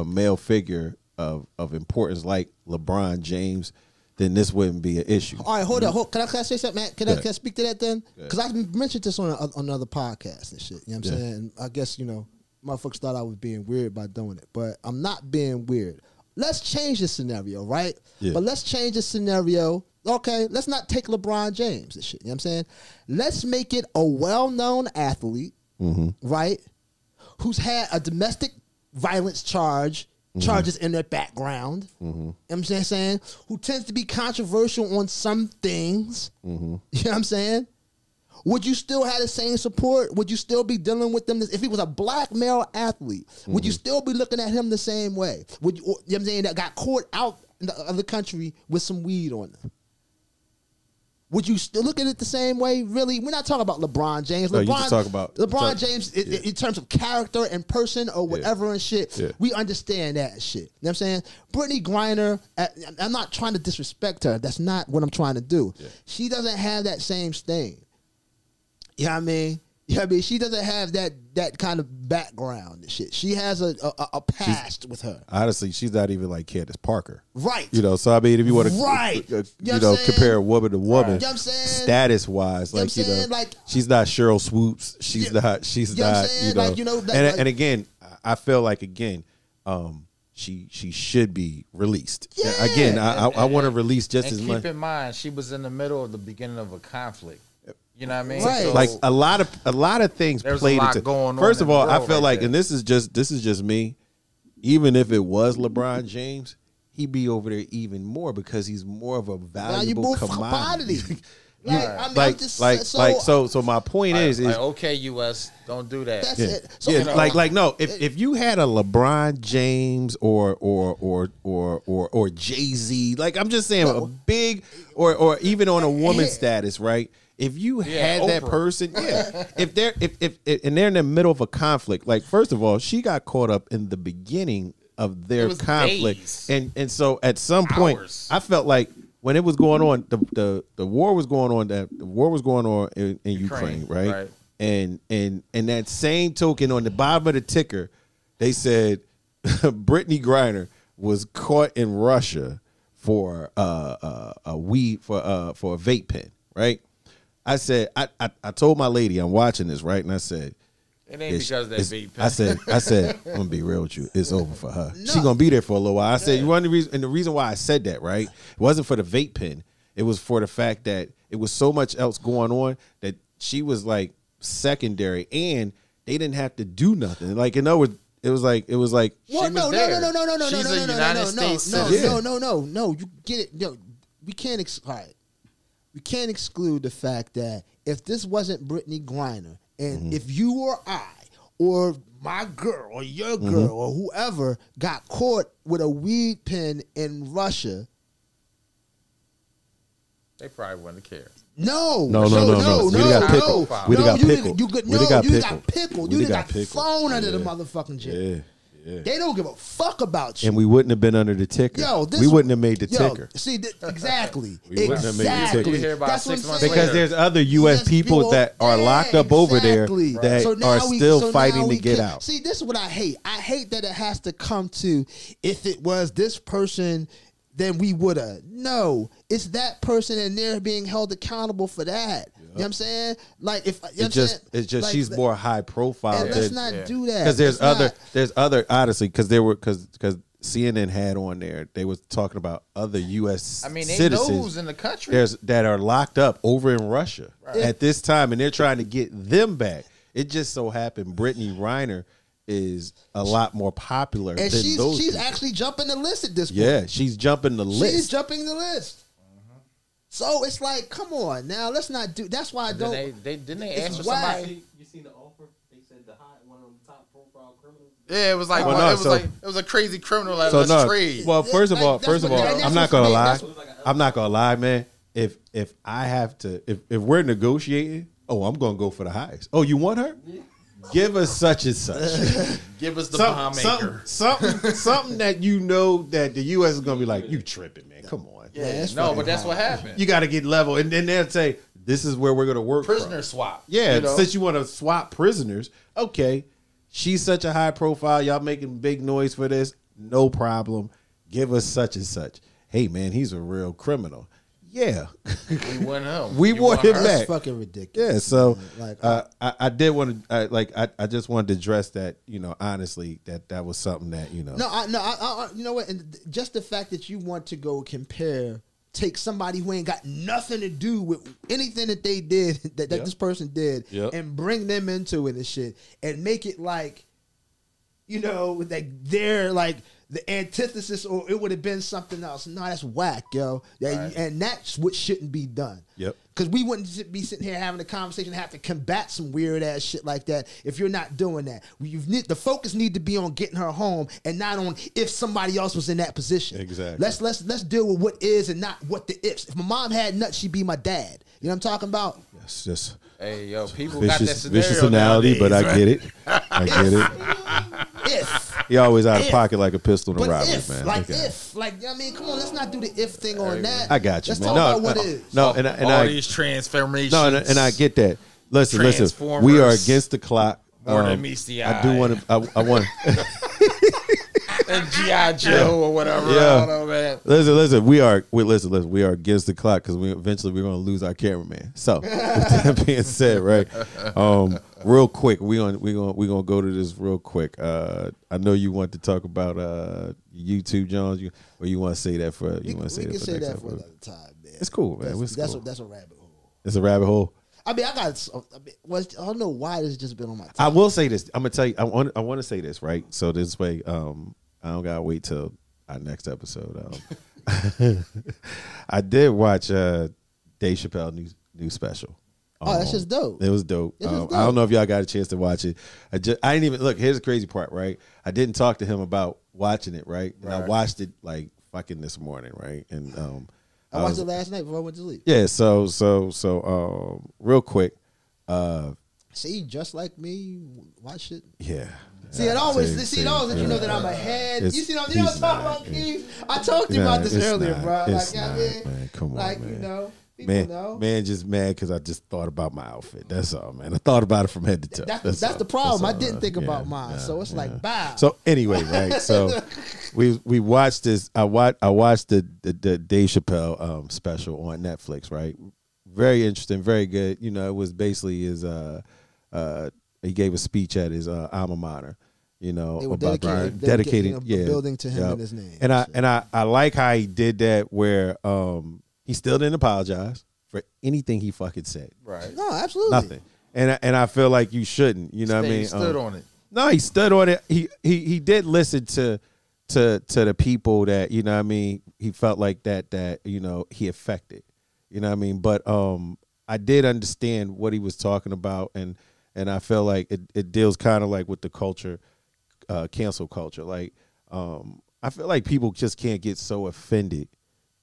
male figure of importance like LeBron James, then this wouldn't be an issue. All right, hold up. Can I say something, man? Can I speak to that then? Because I mentioned this on another podcast and shit. You know what I'm saying? I guess, you know, motherfuckers thought I was being weird by doing it, but I'm not being weird. Let's change the scenario, right? Yeah. But let's change the scenario. Okay, let's not take LeBron James and shit. You know what I'm saying? Let's make it a well-known athlete, right, who's had a domestic violence charges in their background. You know what I'm saying? Who tends to be controversial on some things. You know what I'm saying? Would you still have the same support? Would you still be dealing with them? If he was a black male athlete, would you still be looking at him the same way? Would you know what I'm saying? That got caught out in the other country with some weed on them. Would you still look at it the same way? Really? We're not talking about LeBron James. No, you just talk about LeBron James in terms of character and person or whatever and shit. Yeah. We understand that shit. You know what I'm saying? Brittney Griner, I'm not trying to disrespect her. That's not what I'm trying to do. Yeah. She doesn't have that same stain. You know what I mean? You know what I mean? She doesn't have that kind of background and shit. She has a past with her. Honestly, she's not even like Candace Parker. Right. You know, so I mean, if you want to compare a woman to woman, you know what I'm saying? Status wise, like, you know, like, she's not Cheryl Swoops. She's not, you know, and again, I feel like, she should be released. Yeah. Again, I want to release just as much. Keep in mind, she was in the middle of the beginning of a conflict. You know what I mean? Right. So like a lot of things played into. First of all, I feel like, and this is just me. Even if it was LeBron James, he'd be over there even more because he's more of a valuable commodity. So my point is okay, US, don't do that. That's it. So, no. If you had a LeBron James or Jay-Z, like, I'm just saying, a big or even on a woman status, right? If you had that person, if they're in the middle of a conflict, like, first of all, she got caught up in the beginning of their conflict, and so at some point, I felt like when it was going on, the war was going on. The war was going on in Ukraine, right? And that same token on the bottom of the ticker, they said Brittney Griner was caught in Russia for a weed for a vape pen, right? I said, I told my lady I'm watching this, right, and I said, it ain't because of that vape pen. I said, I'm gonna be real with you. It's over for her. No. She gonna be there for a little while. I said, you want the reason, and the reason why I said that, right? It wasn't for the vape pen. It was for the fact that it was so much else going on that she was like secondary, and they didn't have to do nothing. Like, in other words, it was like well, no. She's a United States citizen. No. You get it. No, we can't. All right, we can't exclude the fact that if this wasn't Brittney Griner, and if you or I or my girl or your girl or whoever got caught with a weed pen in Russia, they probably wouldn't care. No. We'd have got pickled. We'd have got pickled. You got thrown under the motherfucking jail. Yeah. They don't give a fuck about you. And we wouldn't have been under the ticker. We wouldn't have made the ticker. See, exactly. We wouldn't have made the ticker. That's what I'm saying. Because there's other U.S. people that are locked up over there that are still fighting to get out. See, this is what I hate. I hate that it has to come to, if it was this person, then we would have. No, it's that person, and they're being held accountable for that. You know what I'm saying? Like, if it's just like, she's more high profile. And let's not do that. Because there's other honestly, because CNN had on there, they was talking about other U.S. citizens. They know who's in the country that are locked up over in Russia at this time, and they're trying to get them back. It just so happened Brittney Griner is a lot more popular and than she's those people. Actually jumping the list at this point. Yeah, she's jumping the list. She's jumping the list. So it's like, come on now, let's not do. That's why I don't. Didn't they ask for somebody? You seen the offer? They said one of them top profile criminals. Yeah, it was like it was a crazy criminal that was trade. Well, first of all, I'm not gonna lie. I'm not gonna lie, man. If I have to, if we're negotiating, I'm gonna go for the highest. Oh, you want her? Yeah. Give us such and such. Give us the bomb maker. Something that you know that the U.S. is gonna be like, you tripping, man. Come on. Yeah, but that's what happened. You got to get level, and then they'll say, "This is where we're going to work." Prisoner swap. Yeah, since you want to swap prisoners, okay. She's such a high profile. Y'all making big noise for this. No problem. Give us such and such. Hey, man, he's a real criminal. Yeah, we want him. We want him back. That's fucking ridiculous. Yeah, so like, I did want to, I just wanted to address that. Honestly, that was something that I you know what? And just the fact that you want to go take somebody who ain't got nothing to do with anything that they did, that this person did, and bring them into it and shit, and make it like, like they're like the antithesis, or it would have been something else. No, that's whack, yo. And that's what shouldn't be done. Yep. Because we wouldn't be sitting here having a conversation and have to combat some weird ass shit like that if you're not doing that. The focus need to be on getting her home and not on if somebody else was in that position. Exactly. Let's deal with what is and not what the ifs. If my mom had nuts, she'd be my dad. You know what I'm talking about? Yes, just hey, yo, people got that scenario vicious analogy, but I get it. I get it. If he always out of pocket like a pistol in a robbery, man. Come on, let's not do the if thing on that. I got you, let's man. Talk about what is. No, and all these transformations. No, and I get that. Listen. We are against the clock. More than meets the eye. I do want to. I want. And G.I. Joe or whatever. Yeah. I don't know, man. Listen. We are against the clock because eventually we're going to lose our cameraman. So with that being said, right? Real quick, we gonna go to this real quick. I know you want to talk about YouTube, Jones, or you want to say that for you want to say that for say next that episode? for another time, man. It's cool, man. That's a rabbit hole. It's a rabbit hole. I don't know why this has just been on my time. I will say this. I'm gonna tell you. I want to say this, right? So this way, I don't gotta wait till our next episode. I did watch Dave Chappelle new special. That's just dope. It was dope. I don't know if y'all got a chance to watch it. I didn't even look. Here's the crazy part, right? I didn't talk to him about watching it, right? And I watched it like fucking this morning, right? And I watched it last night before I went to sleep. Yeah. So real quick. See, just like me, watch it. Yeah. See, it always it always let you know that I'm ahead. You see, what I'm talking about, Keith? I talked to you about this earlier, bro. Like, man, come on, like man. you know. Man, just mad because I just thought about my outfit. That's all, man. I thought about it from head to toe. That's the problem. I didn't think about mine, so it's like, bow. So anyway, right? So we watched this. I watched the Dave Chappelle special on Netflix. Right, very interesting, very good. You know, it was basically his. He gave a speech at his alma mater. You know, about dedicating a building to him in his name. And I like how he did that, where he still didn't apologize for anything he fucking said. Right. No, absolutely nothing. And I feel like you shouldn't. You know what I mean? He stood on it. No, he stood on it. He did listen to the people that, you know what I mean, he felt like that you know, he affected. You know what I mean? But I did understand what he was talking about, and I feel like it deals kind of like with the culture, cancel culture. Like I feel like people just can't get so offended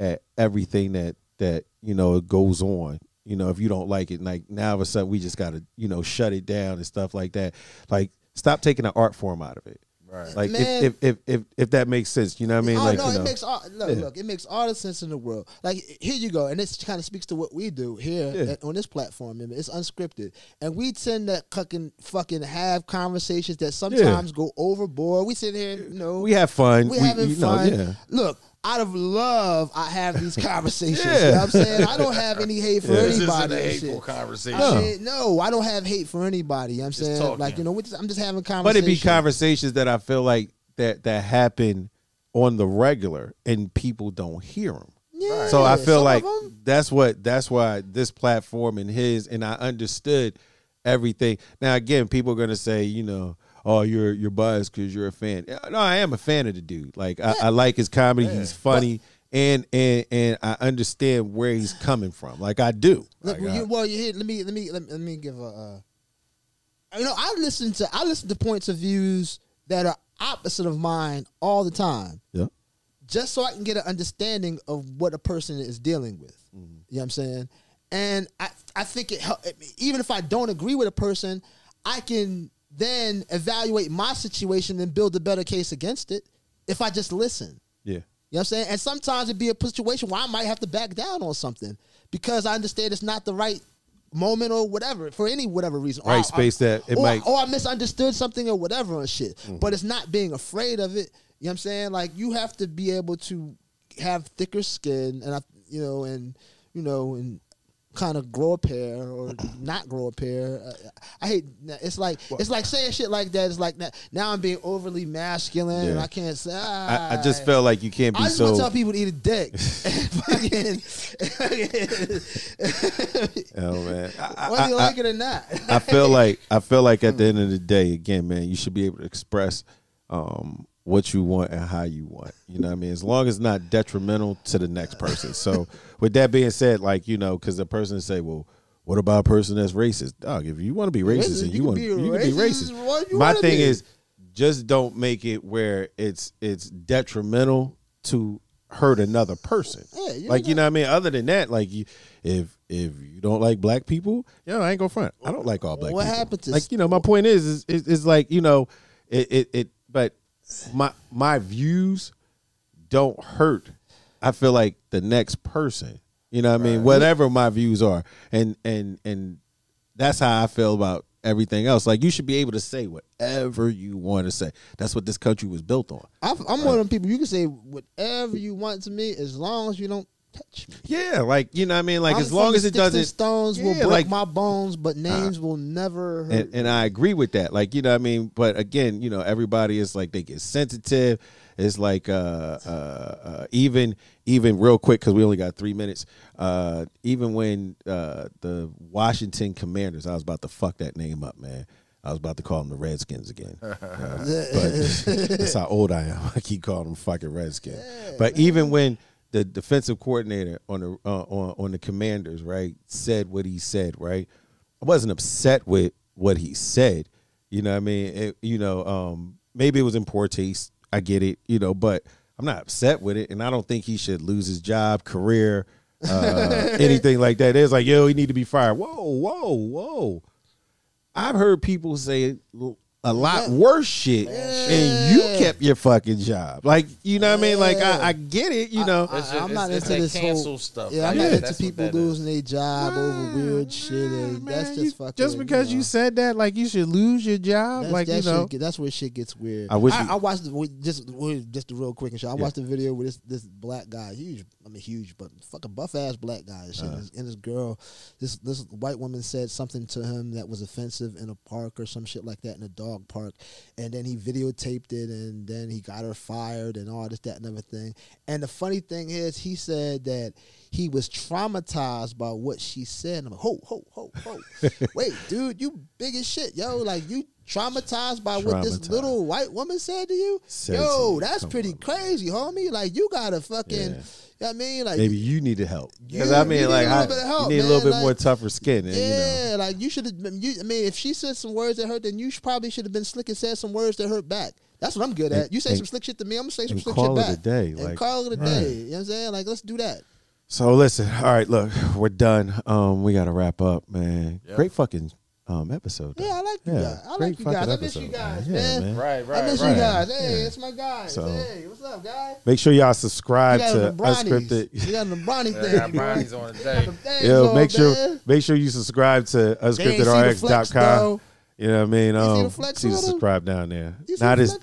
at everything that you know goes on. You know, if you don't like it, like now all of a sudden we just gotta, you know, shut it down and stuff like that. Like, stop taking the art form out of it. Right. Like, if that makes sense, you know what I mean? Oh, like, no, you know, it makes look, it makes all the sense in the world. Like, here you go, and this kind of speaks to what we do here on this platform. It's unscripted, and we tend to fucking have conversations that sometimes go overboard. We sit here, you know, we have fun. We having fun. Know, Look, out of love, I have these conversations. You know what I'm saying? I don't have any hate for anybody. This isn't a hateful conversation. I don't have hate for anybody. You know what I'm saying? Talking. Like, you know, I'm just having conversations. But it be conversations that I feel like that happen on the regular, and people don't hear them. Yeah, so I feel like that's why this platform and I understood everything. Now again, people are gonna say, you know, oh, you're biased because you're a fan. No, I am a fan of the dude. Like, I like his comedy. He's funny, and I understand where he's coming from. Like, I do. Look, let me give a. You know, I listen to points of views that are opposite of mine all the time. Yeah. Just so I can get an understanding of what a person is dealing with. Mm-hmm. You know what I'm saying? And I think it helps. Even if I don't agree with a person, I can then evaluate my situation and build a better case against it if I just listen. Yeah. You know what I'm saying? And sometimes it'd be a situation where I might have to back down on something because I understand it's not the right moment or whatever, for whatever reason. Right, space that it might. Or I misunderstood something or whatever and shit. Mm-hmm. But it's not being afraid of it. You know what I'm saying? Like, you have to be able to have thicker skin and kind of grow a pair or not grow a pair. I hate it's like saying shit like that. It's like now I'm being overly masculine and I can't say. I just feel like you can't be so. I just want to tell people to eat a dick. Oh man, whether you like it or not. I feel like at the end of the day, again, man, you should be able to express what you want and how you want. You know what I mean? As long as it's not detrimental to the next person. So with that being said, like, you know, because the person say, well, what about a person that's racist? Dog, if you want to be racist and you can be racist. My thing is, just don't make it where it's detrimental to hurt another person. Yeah, like, you know what I mean? Other than that, like, if you don't like black people, I ain't gonna front. I don't like all black people. What happened to, like, you know, my point is like, you know, but my views don't hurt, I feel like, the next person. You know what I mean? Whatever my views are. And that's how I feel about everything else. Like, you should be able to say whatever you want to say. That's what this country was built on. I'm one of them people, you can say whatever you want to me as long as you don't touch me. Yeah, like, you know what I mean? Like, as long as it doesn't. Stones will break my bones, but names will never hurt. And I agree with that. Like, you know what I mean? But again, you know, everybody is like, they get sensitive. It's like even real quick, because we only got 3 minutes. Even when the Washington Commanders, I was about to fuck that name up, man. I was about to call them the Redskins again. But that's how old I am. I keep calling them fucking Redskins. Yeah, but even when the defensive coordinator on the Commanders, right, said what he said, right, I wasn't upset with what he said. You know what I mean? Maybe it was in poor taste. I get it, you know, but I'm not upset with it, and I don't think he should lose his job, career, anything like that. It's like, yo, he need to be fired. Whoa. I've heard people say a lot worse shit, and you kept your fucking job. Like, you know what I mean? Like, I get it, you know. I'm not into that this cancel whole stuff. Yeah, I'm not into people losing their job over weird shit. And Man, that's just fucking. just because you said that, like, you should lose your job. Like, you know. That's where shit gets weird. I wish I watched just a real quick and shit. I watched a video with this black guy, huge, but fucking buff ass black guy and shit. And this girl, this white woman said something to him that was offensive in a park or some shit like that, in a dog park. And then he videotaped it, and then he got her fired and all this, that, and everything. And the funny thing is, he said that he was traumatized by what she said. And I'm like, ho. Wait, dude, you big as shit, yo. Like, you traumatized by what this little white woman said to you? Yo, that's pretty crazy, homie. Like, you gotta fucking, you know what I mean? Like, maybe you needed help. Because I mean, like, you need a little bit more tougher skin. And, yeah, you know. like, you should have been, I mean, if she said some words that hurt, then you probably should have been slick and said some words that hurt back. That's what I'm good at. You say some slick shit to me, I'm gonna say some slick shit back. Call it a day. And call it a day. You know what I'm saying? Like, let's do that. So listen, all right, look, we're done. We gotta wrap up, man. Yep. Great fucking episode. Yeah, I like you guys. I like you guys. I miss you guys, man. Right. I miss you guys. Hey, it's my guys. So, hey, what's up, guys? Make sure y'all subscribe to Unscripted. You got the Bronny thing. Got brownies on the day. Yo, make sure you subscribe to UnScriptedRx.com. You know what I mean? See the subscribe down there. Not as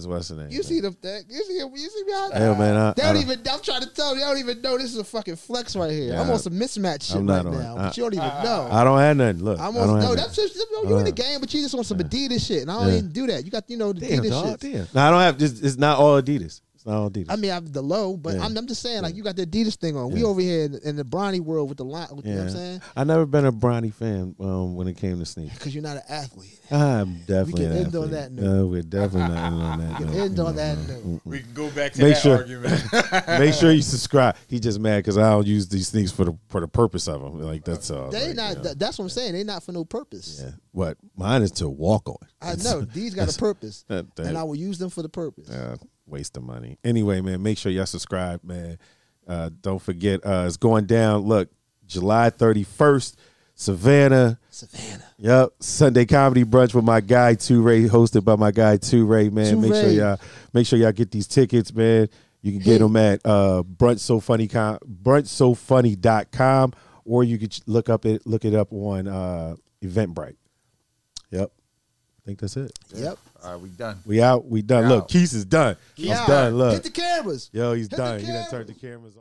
Western. You see the flex? You see me out there? Man, I'm trying to tell you, they don't even know this is a fucking flex right here. I'm on some mismatch shit right now, but you don't even know. I don't have nothing. Look, that's just you in the game, but you just want some Adidas shit, and I don't even do that. You got the Adidas shit. No, I don't have. It's not all Adidas. It's not all Adidas. I mean, I have the low, but I'm just saying, like, you got the Adidas thing on. We over here in the Bronny world with the line. You know what I'm saying? I never been a Bronny fan when it came to sneakers. Because you're not an athlete. I'm definitely an athlete. We can end on that note. No, we're definitely not on that note. We can end on that note. We can go back to that argument. Make sure you subscribe. He just mad because I don't use these sneakers for the purpose of them. Like, that's all. They not. That's what I'm saying. They not for no purpose. Yeah. What? Mine is to walk on. I know. These got a purpose. And I will use them for the purpose. Waste of money. Anyway, man, make sure y'all subscribe, man. Don't forget, it's going down. Look, July 31st, Savannah. Yep. Sunday comedy brunch with my guy 2 Ray, hosted by my guy 2 Ray, man. Make sure y'all get these tickets, man. You can get them at brunchsofunny.com, or you could look it up on Eventbrite. Yep. I think that's it. Yep. All right, we done. We out. We done. Look, Keith is done. He's done. Look. Hit the cameras. Yo, he's done. He done turned the cameras on.